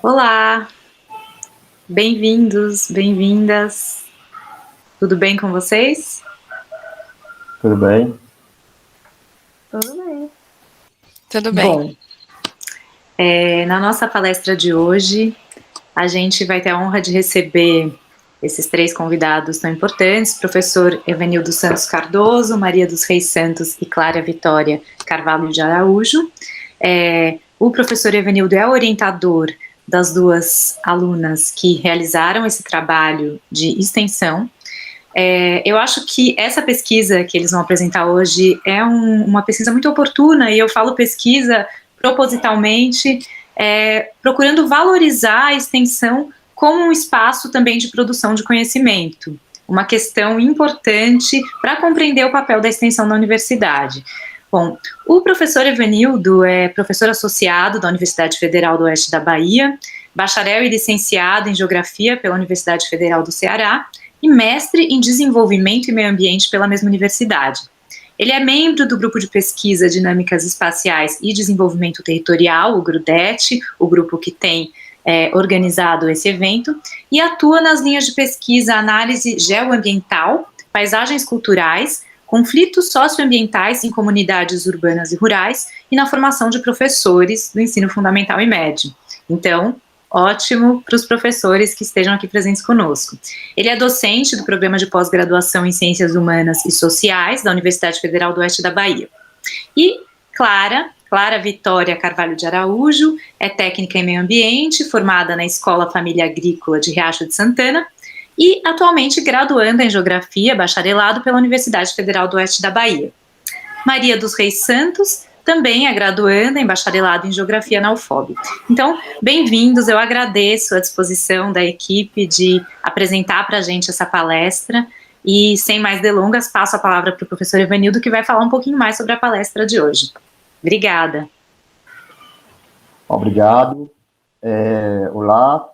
Olá, bem-vindos, bem-vindas. Tudo bem com vocês? Tudo bem? Tudo bem. Tudo bem. Bom, na nossa palestra de hoje, a gente vai ter a honra de receber esses três convidados tão importantes: professor Evanildo Santos Cardoso, Maria dos Reis Santos e Clara Vitória Carvalho de Araújo. O professor Evanildo é orientador das duas alunas que realizaram esse trabalho de extensão. Eu acho que essa pesquisa que eles vão apresentar hoje é uma pesquisa muito oportuna, e eu falo pesquisa propositalmente, procurando valorizar a extensão como um espaço também de produção de conhecimento, uma questão importante para compreender o papel da extensão na universidade. Bom, o professor Evanildo é professor associado da Universidade Federal do Oeste da Bahia, bacharel e licenciado em Geografia pela Universidade Federal do Ceará, e mestre em Desenvolvimento e Meio Ambiente pela mesma universidade. Ele é membro do Grupo de Pesquisa Dinâmicas Espaciais e Desenvolvimento Territorial, o GRUDET, o grupo que tem organizado esse evento, e atua nas linhas de pesquisa Análise Geoambiental, Paisagens Culturais, Conflitos Socioambientais em Comunidades Urbanas e Rurais, e na formação de professores do ensino fundamental e médio. Então, ótimo para os professores que estejam aqui presentes conosco. Ele é docente do programa de pós-graduação em Ciências Humanas e Sociais da Universidade Federal do Oeste da Bahia. E Clara Vitória Carvalho de Araújo é técnica em meio ambiente, formada na Escola Família Agrícola de Riacho de Santana e atualmente graduanda em Geografia, bacharelado pela Universidade Federal do Oeste da Bahia. Maria dos Reis Santos também é graduanda em bacharelado em Geografia na UFOB. Então, bem-vindos, eu agradeço a disposição da equipe de apresentar para a gente essa palestra, e sem mais delongas, passo a palavra para o professor Evanildo, que vai falar um pouquinho mais sobre a palestra de hoje. Obrigada. Obrigado. Olá,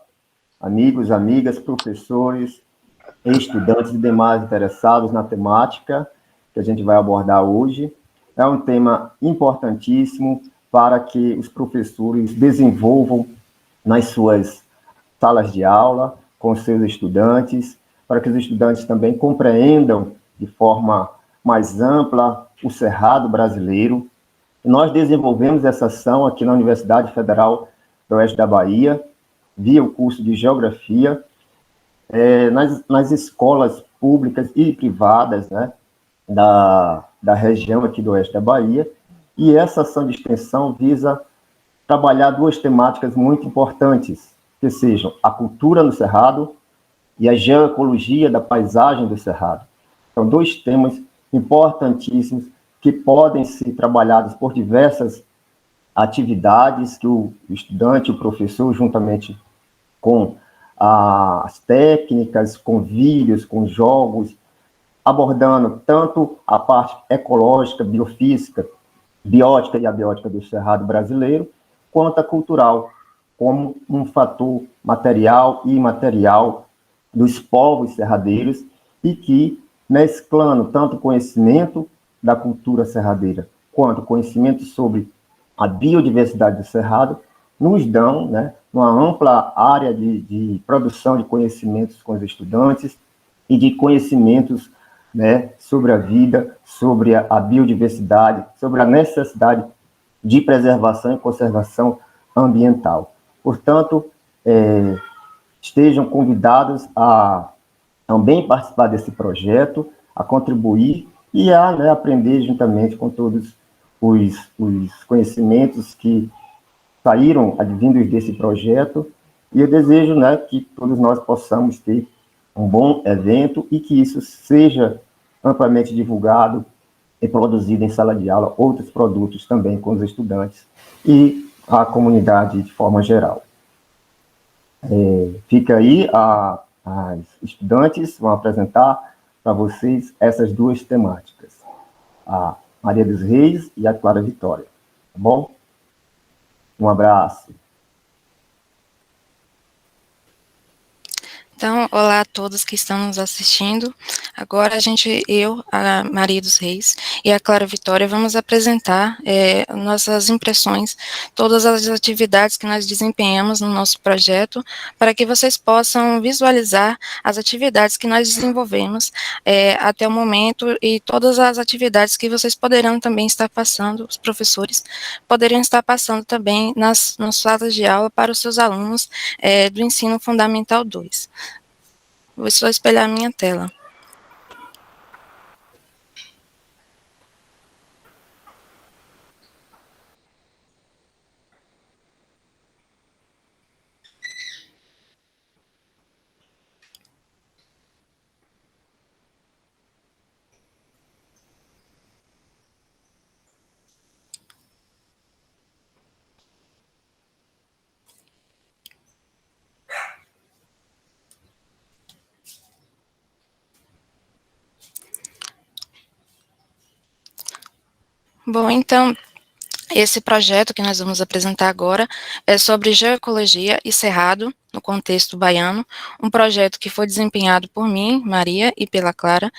amigos, amigas, professores, estudantes e demais interessados na temática que a gente vai abordar hoje. É um tema importantíssimo para que os professores desenvolvam nas suas salas de aula, com seus estudantes, para que os estudantes também compreendam de forma mais ampla o Cerrado brasileiro. Nós desenvolvemos essa ação aqui na Universidade Federal do Oeste da Bahia, via o curso de Geografia, nas escolas públicas e privadas, né, da região aqui do Oeste da Bahia, e essa ação de extensão visa trabalhar duas temáticas muito importantes, que sejam a cultura no Cerrado e a geoecologia da paisagem do Cerrado. São dois temas importantíssimos que podem ser trabalhados por diversas atividades que o estudante, o professor, juntamente com as técnicas, com vídeos, com jogos, abordando tanto a parte ecológica, biofísica, biótica e abiótica do Cerrado brasileiro, quanto a cultural, como um fator material e imaterial dos povos cerradeiros, e que, mesclando tanto conhecimento da cultura cerradeira, quanto conhecimento sobre a biodiversidade do Cerrado, nos dão, né, uma ampla área de produção de conhecimentos com os estudantes e de conhecimentos, né, sobre a vida, sobre a biodiversidade, sobre a necessidade de preservação e conservação ambiental. Portanto, estejam convidados a também participar desse projeto, a contribuir e a, né, aprender juntamente com todos os conhecimentos que saíram advindos desse projeto. E eu desejo, né, que todos nós possamos ter um bom evento e que isso seja amplamente divulgado e produzido em sala de aula, outros produtos também com os estudantes e a comunidade de forma geral. Fica aí, as estudantes vão apresentar para vocês essas duas temáticas, a Maria dos Reis e a Clara Vitória, tá bom? Um abraço. Então, olá a todos que estão nos assistindo. Agora a Maria dos Reis e a Clara Vitória, vamos apresentar nossas impressões, todas as atividades que nós desempenhamos no nosso projeto, para que vocês possam visualizar as atividades que nós desenvolvemos até o momento e todas as atividades que vocês poderão também estar passando, os professores poderiam estar passando também nas salas de aula para os seus alunos do Ensino Fundamental 2. Vou só espelhar a minha tela. Bom, então, esse projeto que nós vamos apresentar agora é sobre geoecologia e cerrado no contexto baiano, um projeto que foi desempenhado por mim, Maria, e pela Clara.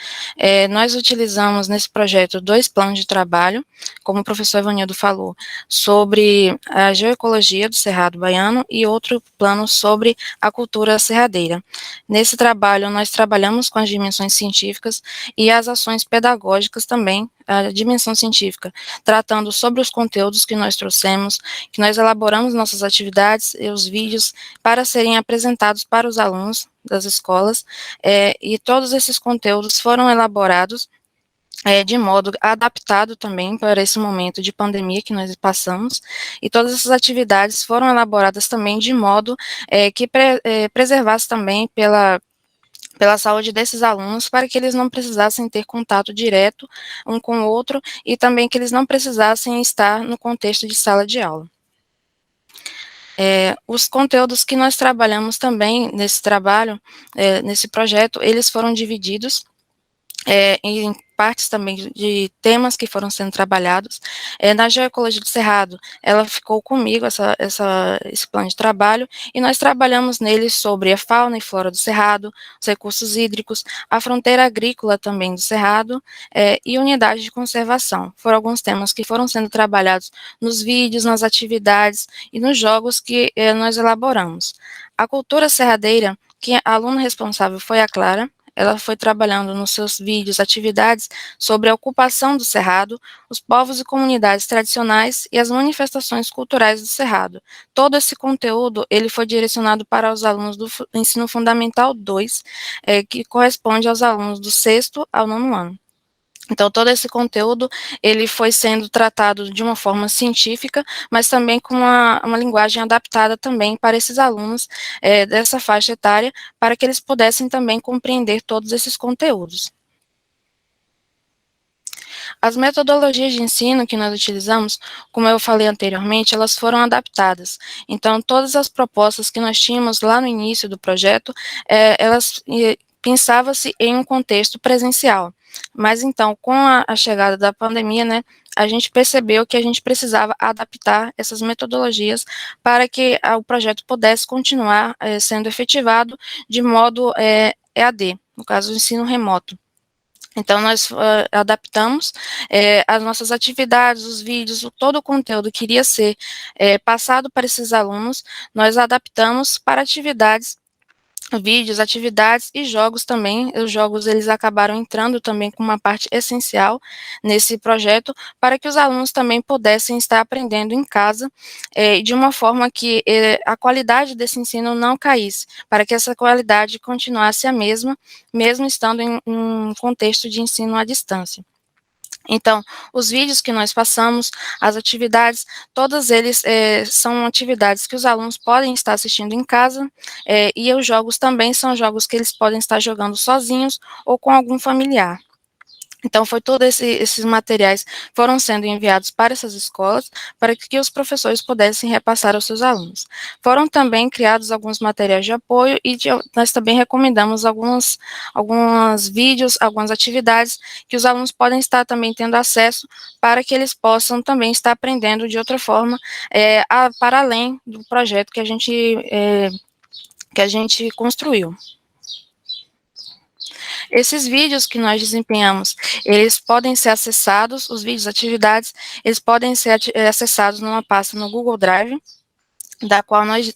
Nós utilizamos nesse projeto 2 planos de trabalho, como o professor Evanildo falou, sobre a geoecologia do cerrado baiano e outro plano sobre a cultura cerradeira. Nesse trabalho, nós trabalhamos com as dimensões científicas e as ações pedagógicas também, a dimensão científica, tratando sobre os conteúdos que nós trouxemos, que nós elaboramos nossas atividades e os vídeos para serem apresentados para os alunos das escolas, e todos esses conteúdos foram elaborados de modo adaptado também para esse momento de pandemia que nós passamos, e todas essas atividades foram elaboradas também de modo que preservasse também pela saúde desses alunos, para que eles não precisassem ter contato direto um com o outro, e também que eles não precisassem estar no contexto de sala de aula. Os conteúdos que nós trabalhamos também nesse trabalho, nesse projeto, eles foram divididos em partes também de temas que foram sendo trabalhados. Na geoecologia do cerrado, ela ficou comigo, esse plano de trabalho, e nós trabalhamos nele sobre a fauna e flora do cerrado, os recursos hídricos, a fronteira agrícola também do cerrado, e unidade de conservação. Foram alguns temas que foram sendo trabalhados nos vídeos, nas atividades e nos jogos que nós elaboramos. A cultura cerradeira, que a aluna responsável foi a Clara, ela foi trabalhando nos seus vídeos, atividades sobre a ocupação do cerrado, os povos e comunidades tradicionais e as manifestações culturais do cerrado. Todo esse conteúdo, ele foi direcionado para os alunos do Ensino Fundamental 2, que corresponde aos alunos do 6º ao 9º ano. Então, todo esse conteúdo, ele foi sendo tratado de uma forma científica, mas também com uma linguagem adaptada também para esses alunos dessa faixa etária, para que eles pudessem também compreender todos esses conteúdos. As metodologias de ensino que nós utilizamos, como eu falei anteriormente, elas foram adaptadas. Então, todas as propostas que nós tínhamos lá no início do projeto, pensava-se em um contexto presencial. Mas então, com a chegada da pandemia, né, a gente percebeu que a gente precisava adaptar essas metodologias para que o projeto pudesse continuar sendo efetivado de modo EAD, no caso, o ensino remoto. Então, nós adaptamos as nossas atividades, os vídeos, todo o conteúdo que iria ser passado para esses alunos, nós adaptamos para atividades, vídeos, atividades e jogos também. Os jogos, eles acabaram entrando também com uma parte essencial nesse projeto, para que os alunos também pudessem estar aprendendo em casa, de uma forma que a qualidade desse ensino não caísse, para que essa qualidade continuasse a mesma, mesmo estando em um contexto de ensino à distância. Então, os vídeos que nós passamos, as atividades, todos eles são atividades que os alunos podem estar assistindo em casa, e os jogos também são jogos que eles podem estar jogando sozinhos ou com algum familiar. Então, todos esses materiais foram sendo enviados para essas escolas, para que os professores pudessem repassar aos seus alunos. Foram também criados alguns materiais de apoio, e nós também recomendamos alguns vídeos, algumas atividades que os alunos podem estar também tendo acesso, para que eles possam também estar aprendendo de outra forma, para além do projeto que a gente construiu. Esses vídeos que nós desempenhamos, eles podem ser acessados, os vídeos atividades, eles podem ser acessados numa pasta no Google Drive, da qual nós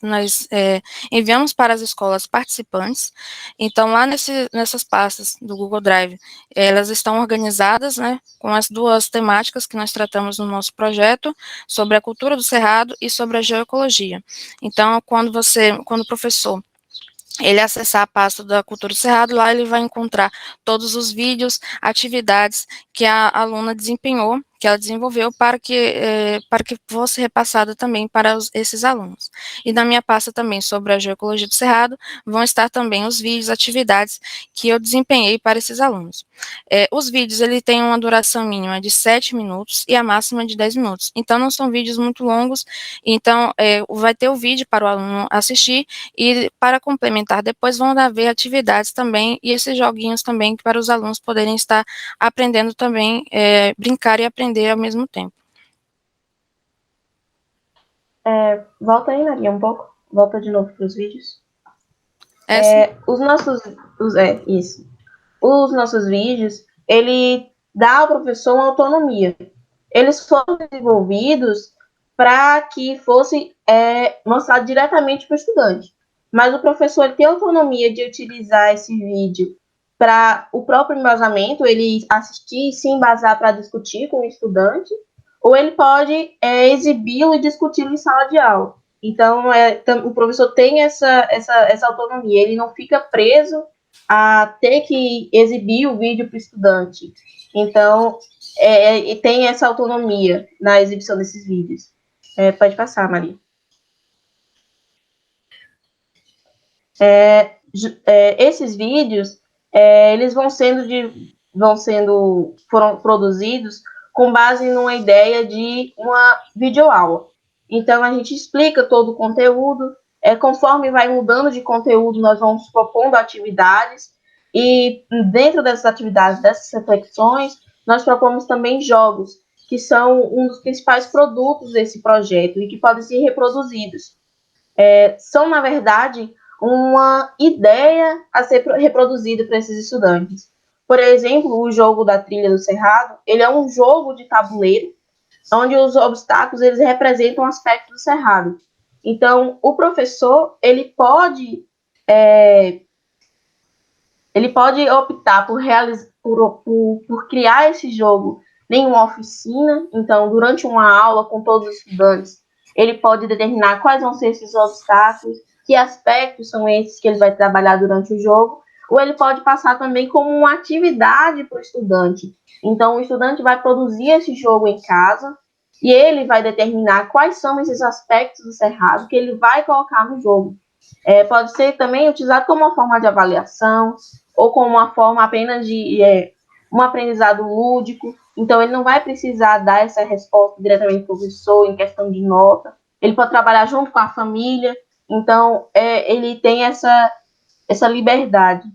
enviamos para as escolas participantes. Então, lá nessas pastas do Google Drive, elas estão organizadas, né, com as duas temáticas que nós tratamos no nosso projeto, sobre a cultura do cerrado e sobre a geoecologia. Então, quando o professor ele acessar a pasta da Cultura do Cerrado, lá ele vai encontrar todos os vídeos, atividades que a aluna desempenhou, que ela desenvolveu para que fosse repassada também para esses alunos. E na minha pasta também sobre a geoecologia do Cerrado, vão estar também os vídeos, atividades que eu desempenhei para esses alunos. Os vídeos, ele tem uma duração mínima de 7 minutos e a máxima de 10 minutos. Então, não são vídeos muito longos, então vai ter o vídeo para o aluno assistir e para complementar depois vão haver atividades também e esses joguinhos também para os alunos poderem estar aprendendo também, brincar e aprender ao mesmo tempo. Volta aí, Maria, um pouco. Volta de novo para os vídeos. Os nossos vídeos, ele dá ao professor uma autonomia. Eles foram desenvolvidos para que fosse mostrado diretamente para o estudante. Mas o professor ele tem autonomia de utilizar esse vídeo para o próprio embasamento, ele assistir e se embasar para discutir com o estudante, ou ele pode exibi-lo e discuti-lo em sala de aula. Então, o professor tem essa autonomia, ele não fica preso a ter que exibir o vídeo para o estudante. Então, tem essa autonomia na exibição desses vídeos. Pode passar, Maria. Esses vídeos, eles foram produzidos com base numa ideia de uma videoaula. Então, a gente explica todo o conteúdo, conforme vai mudando de conteúdo, nós vamos propondo atividades, e dentro dessas atividades, dessas reflexões, nós propomos também jogos, que são um dos principais produtos desse projeto e que podem ser reproduzidos. São, na verdade, uma ideia a ser reproduzida para esses estudantes. Por exemplo, o jogo da Trilha do Cerrado, ele é um jogo de tabuleiro, onde os obstáculos eles representam aspectos do cerrado. Então, o professor ele pode optar por criar esse jogo em uma oficina. Então, durante uma aula com todos os estudantes, ele pode determinar quais vão ser esses obstáculos, que aspectos são esses que ele vai trabalhar durante o jogo, ou ele pode passar também como uma atividade para o estudante. Então, o estudante vai produzir esse jogo em casa e ele vai determinar quais são esses aspectos do cerrado que ele vai colocar no jogo. Pode ser também utilizado como uma forma de avaliação ou como uma forma apenas de um aprendizado lúdico. Então, ele não vai precisar dar essa resposta diretamente para o professor em questão de nota. Ele pode trabalhar junto com a família. Então, ele tem essa liberdade.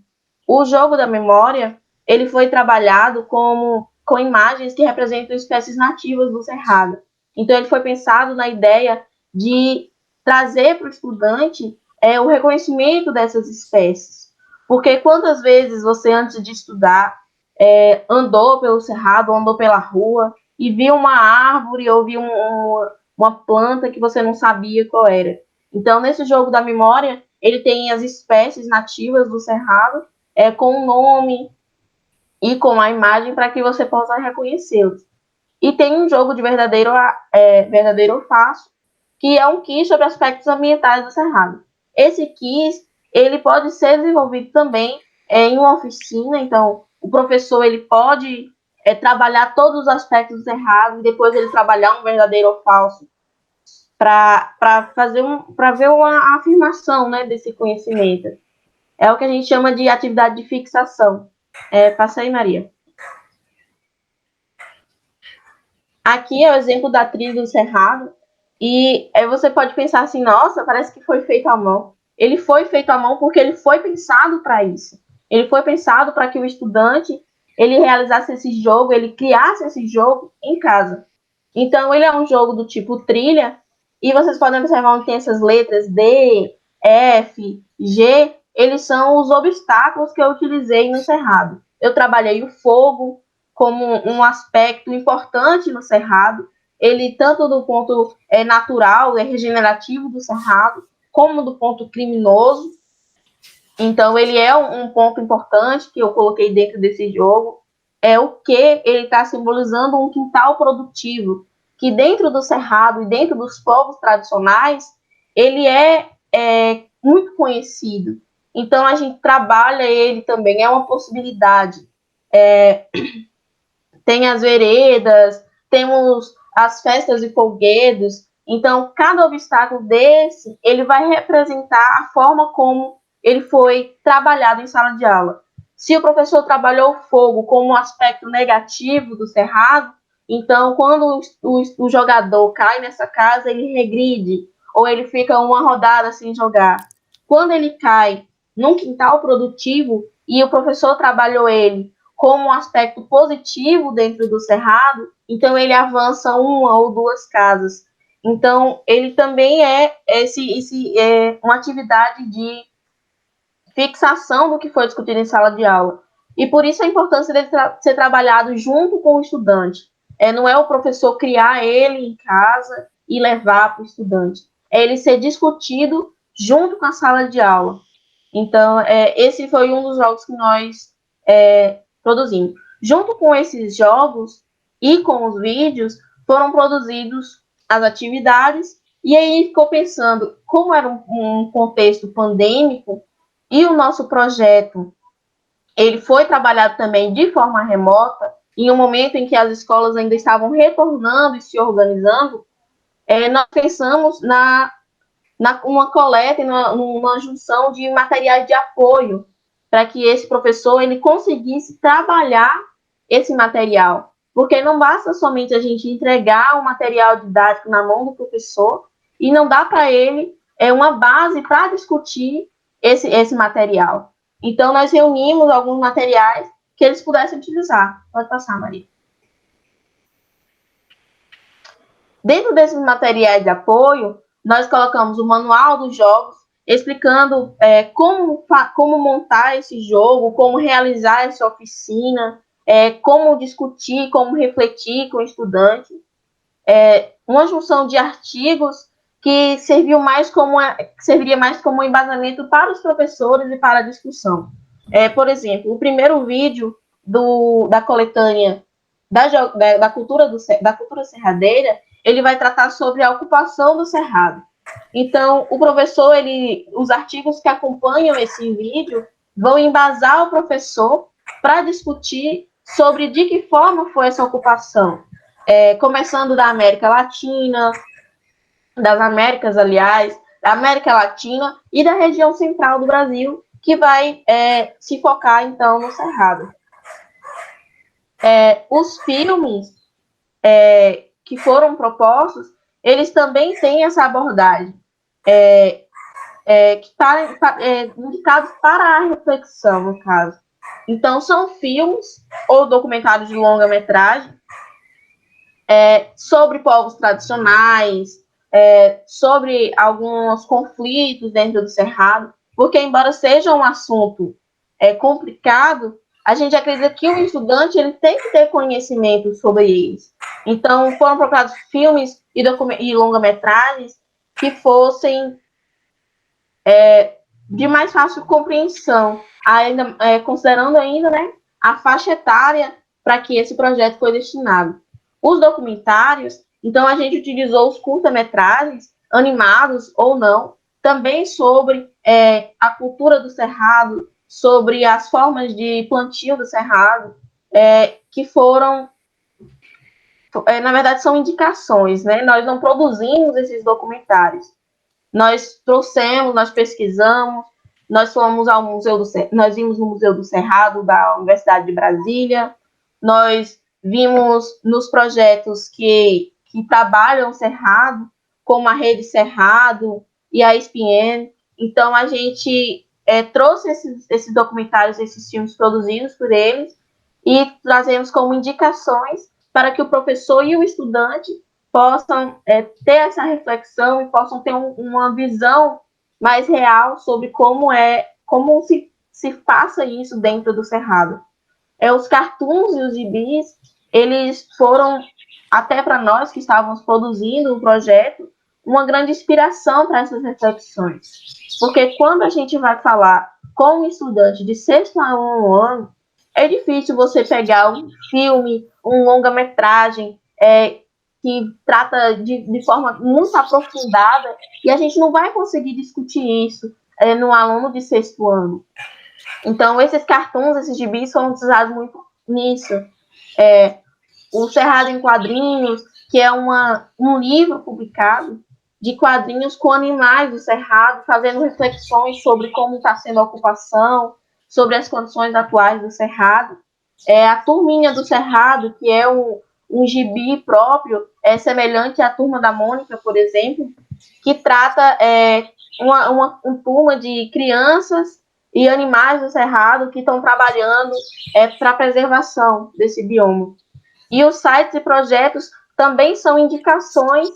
O jogo da memória, ele foi trabalhado com imagens que representam espécies nativas do cerrado. Então, ele foi pensado na ideia de trazer para o estudante o reconhecimento dessas espécies. Porque quantas vezes você, antes de estudar, andou pelo cerrado, andou pela rua e viu uma árvore ou viu uma planta que você não sabia qual era. Então, nesse jogo da memória, ele tem as espécies nativas do cerrado com o nome e com a imagem para que você possa reconhecê-los. E tem um jogo de verdadeiro ou falso, que é um quiz sobre aspectos ambientais do cerrado. Esse quiz, ele pode ser desenvolvido também em uma oficina. Então, o professor ele pode trabalhar todos os aspectos do cerrado e depois ele trabalhar um verdadeiro ou falso para ver uma afirmação, né, desse conhecimento. É o que a gente chama de atividade de fixação. Passa aí, Maria. Aqui é o exemplo da trilha do cerrado. E você pode pensar assim, nossa, parece que foi feito à mão. Ele foi feito à mão porque ele foi pensado para isso. Ele foi pensado para que o estudante ele realizasse esse jogo, ele criasse esse jogo em casa. Então, ele é um jogo do tipo trilha, e vocês podem observar onde tem essas letras D, F, G, eles são os obstáculos que eu utilizei no cerrado. Eu trabalhei o fogo como um aspecto importante no cerrado, ele tanto do ponto natural, regenerativo do cerrado, como do ponto criminoso. Então, ele é um ponto importante que eu coloquei dentro desse jogo, é o que ele está simbolizando um quintal produtivo, que dentro do cerrado e dentro dos povos tradicionais, ele é muito conhecido. Então, a gente trabalha ele também, é uma possibilidade. Tem as veredas, temos as festas de folguedos. Então, cada obstáculo desse, ele vai representar a forma como ele foi trabalhado em sala de aula. Se o professor trabalhou o fogo como um aspecto negativo do cerrado, então, quando o jogador cai nessa casa, ele regride, ou ele fica uma rodada sem jogar. Quando ele cai num quintal produtivo, e o professor trabalhou ele como um aspecto positivo dentro do cerrado, então ele avança uma ou duas casas. Então, ele também é uma atividade de fixação do que foi discutido em sala de aula. E por isso a importância dele ser trabalhado junto com o estudante. Não é o professor criar ele em casa e levar para o estudante. É ele ser discutido junto com a sala de aula. Então, esse foi um dos jogos que nós produzimos. Junto com esses jogos e com os vídeos, foram produzidos as atividades, e aí ficou pensando, como era um contexto pandêmico, e o nosso projeto, ele foi trabalhado também de forma remota, em um momento em que as escolas ainda estavam retornando e se organizando, nós pensamos uma coleta, numa junção de materiais de apoio, para que esse professor ele conseguisse trabalhar esse material. Porque não basta somente a gente entregar o material didático na mão do professor e não dá para ele uma base para discutir esse material. Então, nós reunimos alguns materiais que eles pudessem utilizar. Pode passar, Maria. Dentro desses materiais de apoio, nós colocamos o manual dos jogos, explicando como montar esse jogo, como realizar essa oficina, como discutir, como refletir com o estudante. Uma junção de artigos que serviria mais como um embasamento para os professores e para a discussão. Por exemplo, o primeiro vídeo da coletânea da cultura cerradeira, ele vai tratar sobre a ocupação do cerrado. Então, o professor, os artigos que acompanham esse vídeo vão embasar o professor para discutir sobre de que forma foi essa ocupação. Começando da América Latina, das Américas, aliás, da América Latina e da região central do Brasil, que vai se focar, então, no cerrado. Os filmes que foram propostos, eles também têm essa abordagem, que está indicado para a reflexão, no caso. Então, são filmes ou documentários de longa-metragem sobre povos tradicionais, sobre alguns conflitos dentro do cerrado, porque, embora seja um assunto complicado, a gente acredita que o estudante ele tem que ter conhecimento sobre eles. Então, foram procurados filmes e longa-metragens que fossem de mais fácil compreensão, considerando ainda, né, a faixa etária para que esse projeto foi destinado. Os documentários, então, a gente utilizou os curta-metragens, animados ou não, também sobre a cultura do cerrado, sobre as formas de plantio do cerrado, que foram, na verdade, são indicações, né? Nós não produzimos esses documentários. Nós trouxemos, nós pesquisamos, nós fomos ao nós vimos no Museu do Cerrado da Universidade de Brasília, nós vimos nos projetos que trabalham o cerrado, como a Rede Cerrado e a ESPN. Então, a gente trouxe esses documentários, esses filmes produzidos por eles e trazemos como indicações para que o professor e o estudante possam ter essa reflexão e possam ter uma visão mais real sobre como é como se faça isso dentro do Cerrado. Os cartoons e os gibis, eles foram, até para nós que estávamos produzindo o projeto, uma grande inspiração para essas reflexões. Porque quando a gente vai falar com um estudante de sexto a nono ano, é difícil você pegar um filme, um longa-metragem, que trata de forma muito aprofundada, e a gente não vai conseguir discutir isso no aluno de sexto ano. Então, esses cartoons, esses gibis foram utilizados muito nisso. O Cerrado em Quadrinhos, que é um livro publicado de quadrinhos com animais do Cerrado, fazendo reflexões sobre como está sendo a ocupação, sobre as condições atuais do Cerrado. A Turminha do Cerrado, que é um gibi próprio, semelhante à Turma da Mônica, por exemplo, que trata uma turma de crianças e animais do Cerrado que estão trabalhando para a preservação desse bioma. E os sites e projetos também são indicações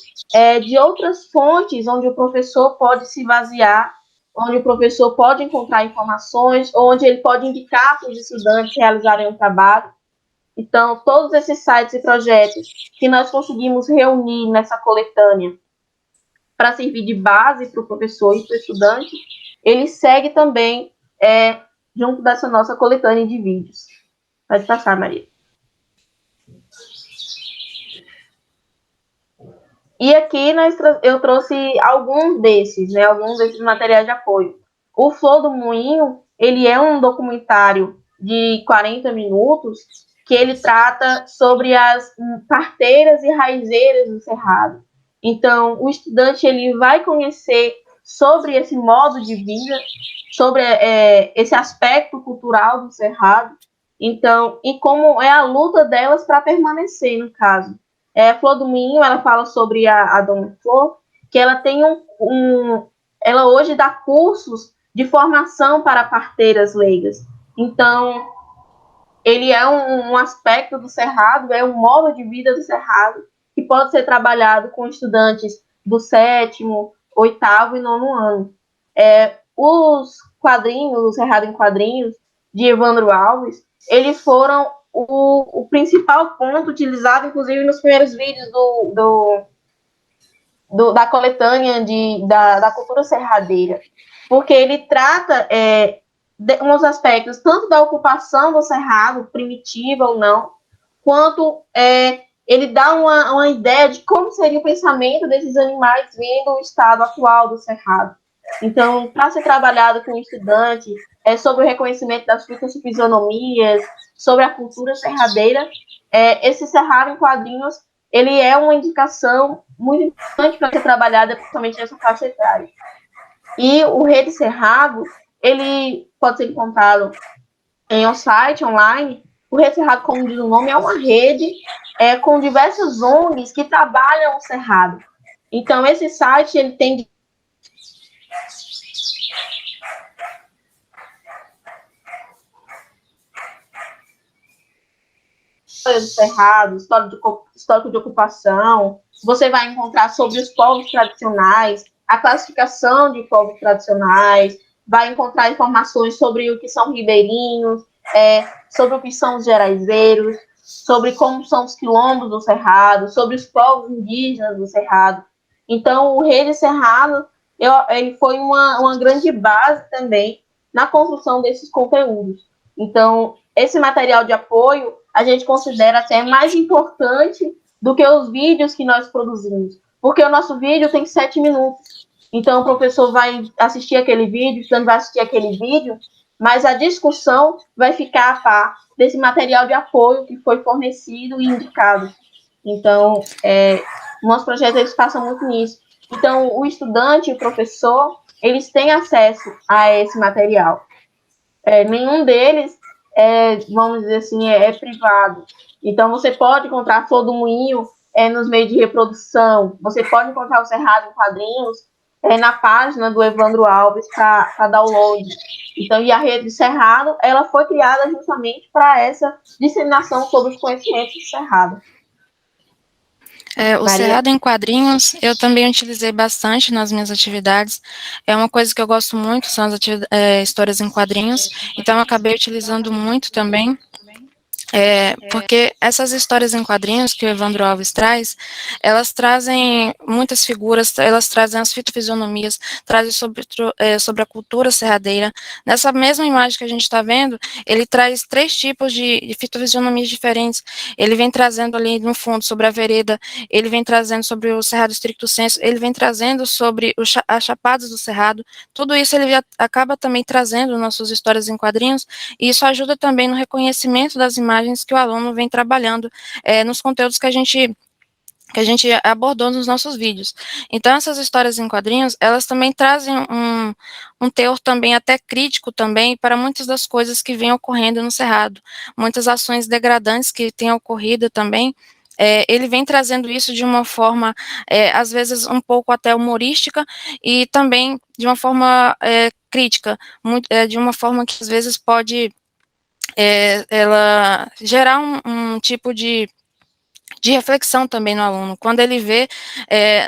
de outras fontes onde o professor pode se basear, onde o professor pode encontrar informações, onde ele pode indicar para os estudantes realizarem um trabalho. Então, todos esses sites e projetos que nós conseguimos reunir nessa coletânea para servir de base para o professor e para o estudante, ele segue também junto dessa nossa coletânea de vídeos. Pode passar, Maria. E aqui eu trouxe alguns desses materiais de apoio. O Flor do Moinho, ele é um documentário de 40 minutos que ele trata sobre as parteiras e raizeiras do Cerrado. Então, o estudante ele vai conhecer sobre esse modo de vida, sobre esse aspecto cultural do Cerrado, então, e como é a luta delas para permanecer, no caso. Flor do Moinho, ela fala sobre a Dona Flor, que ela tem ela hoje dá cursos de formação para parteiras leigas. Então, ele é um aspecto do Cerrado, é um modo de vida do Cerrado, que pode ser trabalhado com estudantes do 7º, 8º e 9º ano. Os quadrinhos, o Cerrado em Quadrinhos, de Evandro Alves, eles foram o principal ponto utilizado, inclusive, nos primeiros vídeos da coletânea da cultura cerradeira, porque ele trata uns aspectos tanto da ocupação do Cerrado, primitiva ou não, quanto ele dá uma ideia de como seria o pensamento desses animais vendo o estado atual do Cerrado. Então, para ser trabalhado com o estudante, sobre o reconhecimento das suas fisionomias, sobre a cultura cerradeira, esse Cerrado em Quadrinhos, ele é uma indicação muito importante para ser trabalhada, principalmente nessa faixa etária. E o Rede Cerrado, ele pode ser encontrado em um site online. O Rede Cerrado, como diz o nome, é uma rede com diversas ONGs que trabalham o Cerrado. Então, esse site, ele tem história do Cerrado, histórico de ocupação. Você vai encontrar sobre os povos tradicionais, a classificação de povos tradicionais, vai encontrar informações sobre o que são ribeirinhos, sobre o que são os geraizeiros, sobre como são os quilombos do Cerrado, sobre os povos indígenas do Cerrado. Então, o Rede Cerrado, ele foi uma grande base também na construção desses conteúdos. Então, esse material de apoio, a gente considera até mais importante do que os vídeos que nós produzimos, porque o nosso vídeo tem 7 minutos. Então, o professor vai assistir aquele vídeo, o estudante vai assistir aquele vídeo, mas a discussão vai ficar a par desse material de apoio que foi fornecido e indicado. Então, nossos projetos eles passam muito nisso. Então, o estudante e o professor, eles têm acesso a esse material. Nenhum deles vamos dizer assim, privado. Então, você pode encontrar a Flor do Moinho nos meios de reprodução, você pode encontrar o Cerrado em Quadrinhos na página do Evandro Alves para download. Então, e a Rede Cerrado, ela foi criada justamente para essa disseminação sobre os conhecimentos do Cerrado. O Maria? Cerrado em quadrinhos, eu também utilizei bastante nas minhas atividades. É uma coisa que eu gosto muito, são as histórias em quadrinhos. Então, eu acabei utilizando muito também. Porque essas histórias em quadrinhos que o Evandro Alves traz, elas trazem muitas figuras, elas trazem as fitofisionomias, trazem sobre a cultura serradeira. Nessa mesma imagem que a gente está vendo, ele traz 3 tipos de fitofisionomias diferentes. Ele vem trazendo ali no fundo sobre a vereda, ele vem trazendo sobre o Cerrado Stricto Sensu, ele vem trazendo sobre as chapadas do Cerrado. Tudo isso ele acaba também trazendo nas suas histórias em quadrinhos, e isso ajuda também no reconhecimento das imagens que o aluno vem trabalhando nos conteúdos que a gente abordou nos nossos vídeos. Então, essas histórias em quadrinhos, elas também trazem um teor também até crítico também para muitas das coisas que vêm ocorrendo no Cerrado, muitas ações degradantes que têm ocorrido também. Ele vem trazendo isso de uma forma, às vezes, um pouco até humorística, e também de uma forma crítica, de uma forma que às vezes pode ela gerar um tipo de reflexão também no aluno, quando ele vê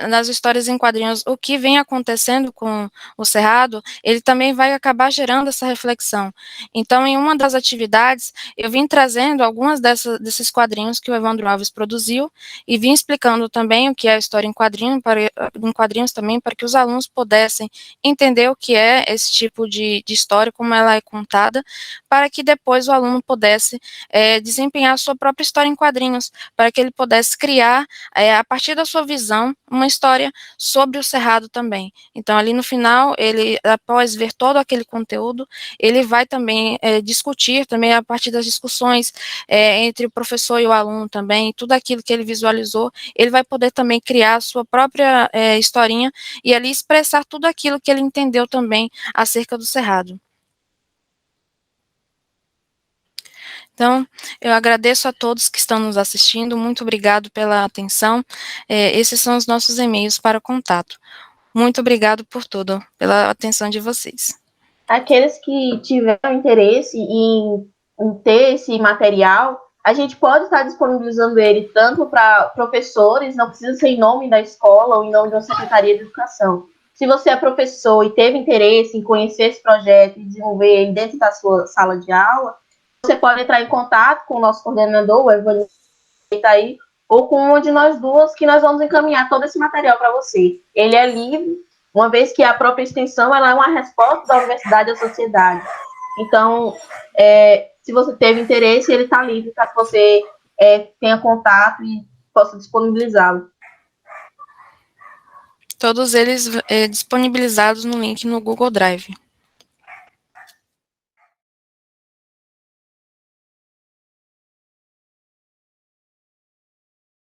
nas histórias em quadrinhos o que vem acontecendo com o Cerrado, ele também vai acabar gerando essa reflexão. Então, em uma das atividades, eu vim trazendo algumas desses quadrinhos que o Evandro Alves produziu, e vim explicando também o que é a história em quadrinhos também, para que os alunos pudessem entender o que é esse tipo de história, como ela é contada, para que depois o aluno pudesse desempenhar a sua própria história em quadrinhos, para que ele pudesse criar, a partir da sua visão, uma história sobre o Cerrado também. Então, ali no final, ele, após ver todo aquele conteúdo, ele vai também discutir, também a partir das discussões entre o professor e o aluno também, tudo aquilo que ele visualizou, ele vai poder também criar a sua própria historinha, e ali expressar tudo aquilo que ele entendeu também acerca do Cerrado. Então, eu agradeço a todos que estão nos assistindo, muito obrigado pela atenção. Esses são os nossos e-mails para o contato. Muito obrigado por tudo, pela atenção de vocês. Aqueles que tiveram interesse em ter esse material, a gente pode estar disponibilizando ele tanto para professores, não precisa ser em nome da escola ou em nome da Secretaria de Educação. Se você é professor e teve interesse em conhecer esse projeto e desenvolver ele dentro da sua sala de aula, você pode entrar em contato com o nosso coordenador, o Evandro, aí, ou com uma de nós duas, que nós vamos encaminhar todo esse material para você. Ele é livre, uma vez que a própria extensão ela é uma resposta da universidade à sociedade. Então, se você teve interesse, ele está livre para que você tenha contato e possa disponibilizá-lo. Todos eles disponibilizados no link no Google Drive.